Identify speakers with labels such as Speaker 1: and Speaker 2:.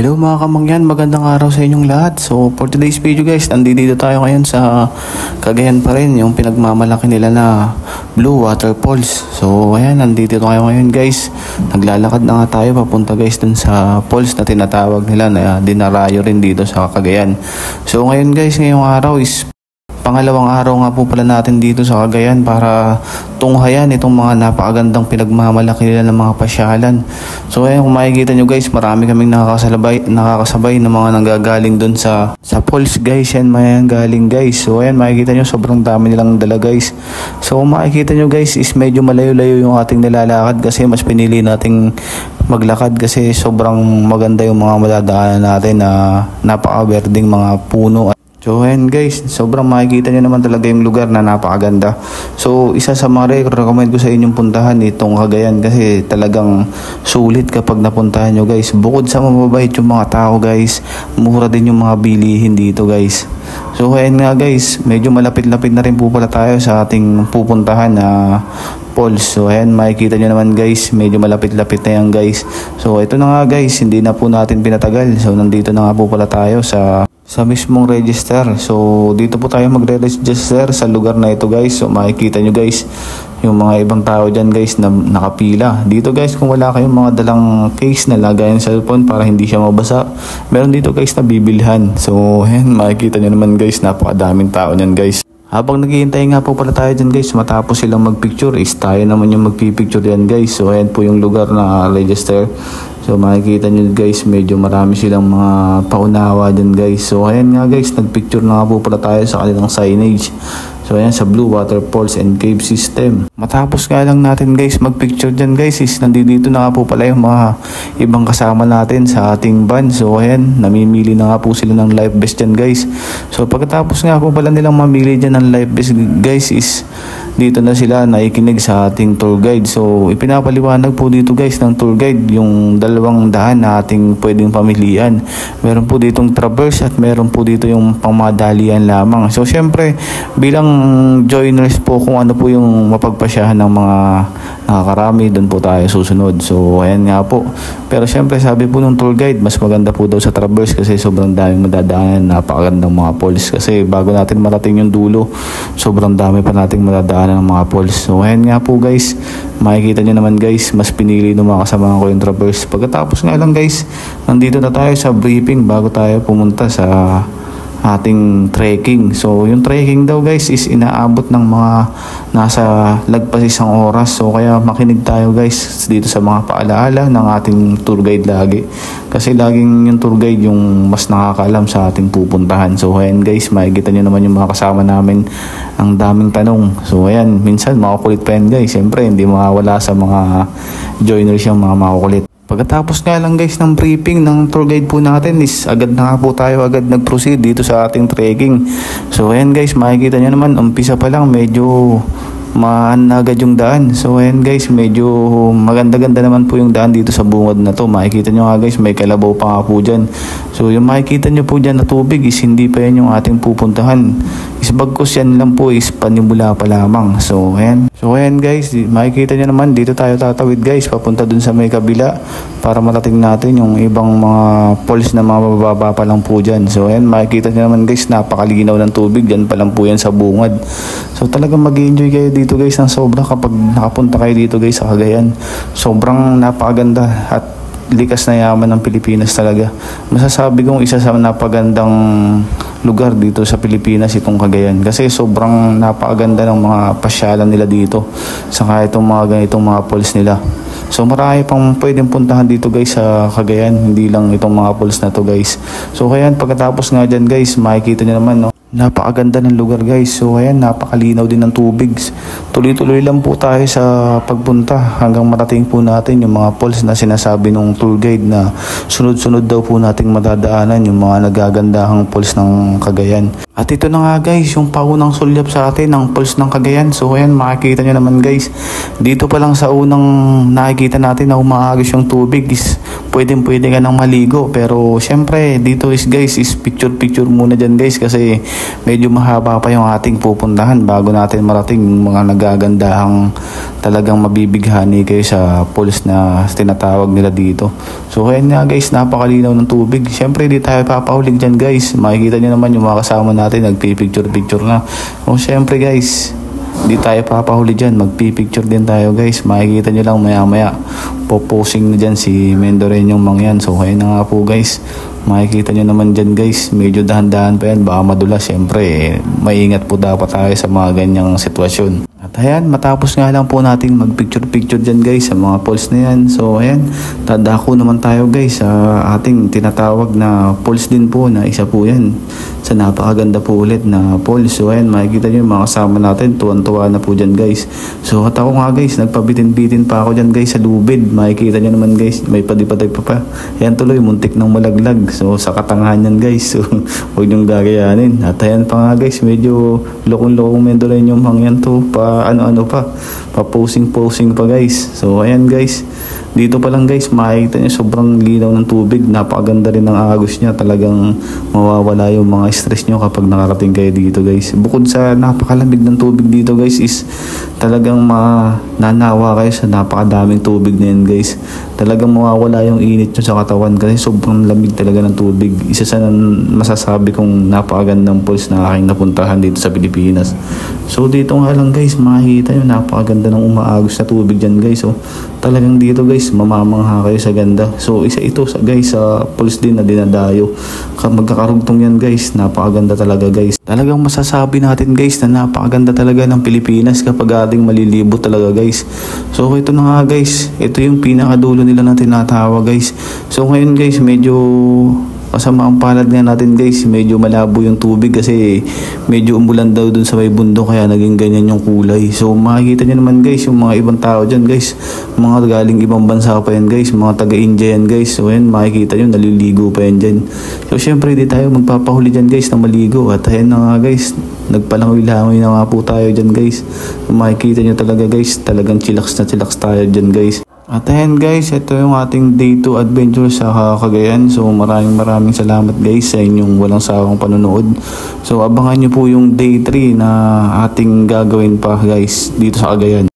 Speaker 1: Hello mga kamangyan, magandang araw sa inyong lahat. So for today's video guys, nandito tayo ngayon sa Cagayan pa rin, yung pinagmamalaki nila na Blue Waterfalls. So ayan, nandito tayo ngayon guys. Naglalakad na nga tayo papunta guys dun sa falls na tinatawag nila na dinarayo rin dito sa Cagayan. So ngayon guys, ngayong araw is pangalawang araw nga po pala natin dito sa Cagayan para tunghayan itong mga napakagandang pinagmamalaki nila ng mga pasyalan. So ayan, kung makikita nyo guys, marami kaming nakakasabay ng mga nanggagaling dun sa falls guys. Yan mayan galing guys. So ayan, makikita nyo sobrang dami nilang dala guys. So kung makikita nyo guys is medyo malayo-layo yung ating nilalakad kasi mas pinili nating maglakad kasi sobrang maganda yung mga madadaanan natin na napaka-werding mga puno. So ayan guys, sobrang makikita nyo naman talaga yung lugar na napakaganda. So isa sa mga recommend ko sa inyong puntahan itong Cagayan kasi talagang sulit kapag napuntahan nyo guys. Bukod sa mababait yung mga tao guys, mura din yung mga bilihin dito guys. So ayan nga guys, medyo malapit-lapit na rin po pala tayo sa ating pupuntahan na falls. So ayan, makikita nyo naman guys, medyo malapit-lapit na yan guys. So ito na nga guys, hindi na po natin pinatagal. So nandito na nga po pala tayo sa mismong register. So dito po tayo magre-register sa lugar na ito guys. So makikita nyo guys yung mga ibang tao dyan guys na nakapila. Dito guys, kung wala kayong mga dalang case na lagayan sa cellphone para hindi siya mabasa, meron dito guys na bibilhan. So ayan, makikita nyo naman guys, napakadaming tao nyan guys. Habang naghihintay nga po pala tayo dyan guys, matapos silang magpicture is tayo naman yung magpipicture yan guys. So ayan po yung lugar na register. So makikita nyo guys, medyo marami silang mga paunawa dyan guys. So ayan nga guys, nagpicture na nga po pala tayo sa kanilang signage. So ayan, sa Blue Waterfalls and Cave System. Matapos nga lang natin guys magpicture dyan guys, is nandito na nga po pala yung mga ibang kasama natin sa ating van. So ayan, namimili na nga po sila ng life vest dyan guys. So pagkatapos nga po pala nilang mamili dyan ng life vest guys, is dito na sila naikinig sa ating tour guide. So ipinapaliwanag po dito guys ng tour guide yung dalawang daan na ating pwedeng pamilian. Meron po ditong traverse at meron po dito yung pangmadalian lamang. So syempre bilang joiners po, kung ano po yung mapagpasyahan ng mga nakakarami, doon po tayo susunod. So ayan nga po. Pero syempre sabi po ng tour guide, mas maganda po daw sa traverse kasi sobrang daming madadaanan, napakagandang mga falls. Kasi bago natin marating yung dulo, sobrang dami pa nating madadaanan ng mga falls. So ayan nga po guys, makikita nyo naman guys, mas pinili ng mga kasama ko yung traverse. Pagkatapos nga lang guys, nandito na tayo sa briefing bago tayo pumunta sa ating trekking. So yung trekking daw guys is inaabot ng mga nasa lagpas isang oras. So kaya makinig tayo guys dito sa mga paalaala ng ating tour guide lagi. Kasi laging yung tour guide yung mas nakakaalam sa ating pupuntahan. So ayan guys, makikita nyo naman yung mga kasama namin, ang daming tanong. So ayan, minsan makukulit pa yan guys. Siyempre hindi mawawala sa mga joiners yung mga makukulit. Pagkatapos nga lang guys ng briefing ng tour guide po natin is agad na nga po tayo nag-proceed dito sa ating trekking. So ayan guys, makikita nyo naman, umpisa pa lang medyo agad yung daan. So ayan guys, medyo maganda-ganda naman po yung daan dito sa bungad na to. Makikita nyo nga guys, may kalabaw pa nga po dyan. So yung makikita nyo po dyan na tubig is hindi pa yan yung ating pupuntahan. Is bagkus yan lang po, is panimula pa lamang. So ayan guys, makikita nyo naman dito tayo tatawid guys papunta dun sa may kabila para marating natin yung ibang mga falls na mga mababa pa lang po dyan. So ayan, makikita nyo naman guys, napakalinaw ng tubig. Dyan pa lang po yan sa bungad. So talagang mag-enjoy kayo dito guys ng sobra kapag nakapunta kayo dito guys sa Cagayan. Sobrang napakaganda at likas na yaman ng Pilipinas talaga. Masasabi kong isa sa napagandang lugar dito sa Pilipinas itong Cagayan kasi sobrang napakaganda ng mga pasyalan nila dito, saka itong mga ganitong mga falls nila. So marami pang pwedeng puntahan dito guys sa Cagayan, hindi lang itong mga falls na to guys. So kaya pagkatapos nga dyan guys, makikita nyo naman no, napakaganda ng lugar guys. So ayan, napakalinaw din ng tubig. Tuloy-tuloy lang po tayo sa pagpunta hanggang marating po natin yung mga falls na sinasabi ng tour guide na sunod-sunod daw po nating madadaanan, yung mga nagagandahang falls ng Cagayan. At ito na nga guys, yung paunang sulyap sa atin ng falls ng Cagayan. So ayan, makikita nyo naman guys, dito pa lang sa unang nakikita natin na umaagos yung tubig is pwede ka nang maligo. Pero syempre dito is guys, is picture muna dyan guys kasi medyo mahaba pa yung ating pupuntahan bago natin marating yung mga nagagandahang talagang mabibighani kayo sa pools na tinatawag nila dito. So ayan nga guys, napakalinaw ng tubig. Syempre di tayo papahulig dyan guys. Makikita nyo naman yung mga kasama natin nagpipicture-picture na. So syempre guys, di tayo papahuli dyan, magpipicture din tayo guys. Makikita nyo lang maya maya poposing na dyan si Mendoreñong mangyan. So kaya na nga po guys, makikita nyo naman dyan guys, medyo dahan-dahan pa yan, baka madulas. Syempre maingat po dapat tayo sa mga ganyang sitwasyon. At ayan, matapos nga lang po natin magpicture-picture dyan guys sa mga pools na yan. So ayan, tadako naman tayo guys sa ating tinatawag na pools din po, na isa po yan sa napakaganda po ulit na pools. So ayan, makikita nyo yung mga kasama natin, tuwan-tuwa na po dyan guys. So at ako nga guys, nagpabitin-bitin pa ako dyan guys sa lubid. Makikita nyo naman guys, may padipaday pa. Ayan tuloy, muntik ng malaglag. So sa katangahan yan guys, so huwag nyong gagayanin. At ayan pa nga guys, medyo lokong-lokong Mendoreñong mangyan to, ano-ano pa, posing pa guys. So ayan guys, dito pa lang guys, makikita nyo sobrang linaw ng tubig, napakaganda rin ng agos niya. Talagang mawawala yung mga stress nyo kapag nakarating kayo dito guys. Bukod sa napakalamig ng tubig dito guys, is talagang mananawa kayo sa napakadaming tubig na yan guys. Talagang mawawala yung init nyo sa katawan kasi sobrang lamig talaga ng tubig. Isa sa masasabi kong napakagandang pools na aking napuntahan dito sa Pilipinas. So dito nga lang guys, makikita nyo napakaganda ng umaagos na tubig dyan guys. So talagang dito guys, mamamangha kayo sa ganda. So isa ito sa guys sa pools din na dinadayo. Magkakarugtong yan guys, napakaganda talaga guys. Talagang masasabi natin guys na napakaganda talaga ng Pilipinas kapag ating malilibot talaga guys. So ito na nga guys, ito yung pinakadulo nila na tinatawag guys. So ngayon guys, medyo kasama ang palad nga natin guys, medyo malabo yung tubig kasi medyo umulan daw dun sa may bundok, kaya naging ganyan yung kulay. So makikita nyo naman guys, yung mga ibang tao dyan guys, mga galing ibang bansa pa yan guys, mga taga-India yan guys. So yan, makikita nyo, naliligo pa yan dyan. So syempre di tayo magpapahuli dyan guys na maligo. At ayan na nga guys, nagpalangoy-langoy na nga po tayo dyan guys. So, makikita nyo talaga guys, talagang chillax na chillax tayo dyan guys. At ayan guys, ito yung ating day 2 adventure sa Cagayan. So maraming salamat guys sa inyong walang sawang panonood. So abangan nyo po yung day 3 na ating gagawin pa guys dito sa Cagayan.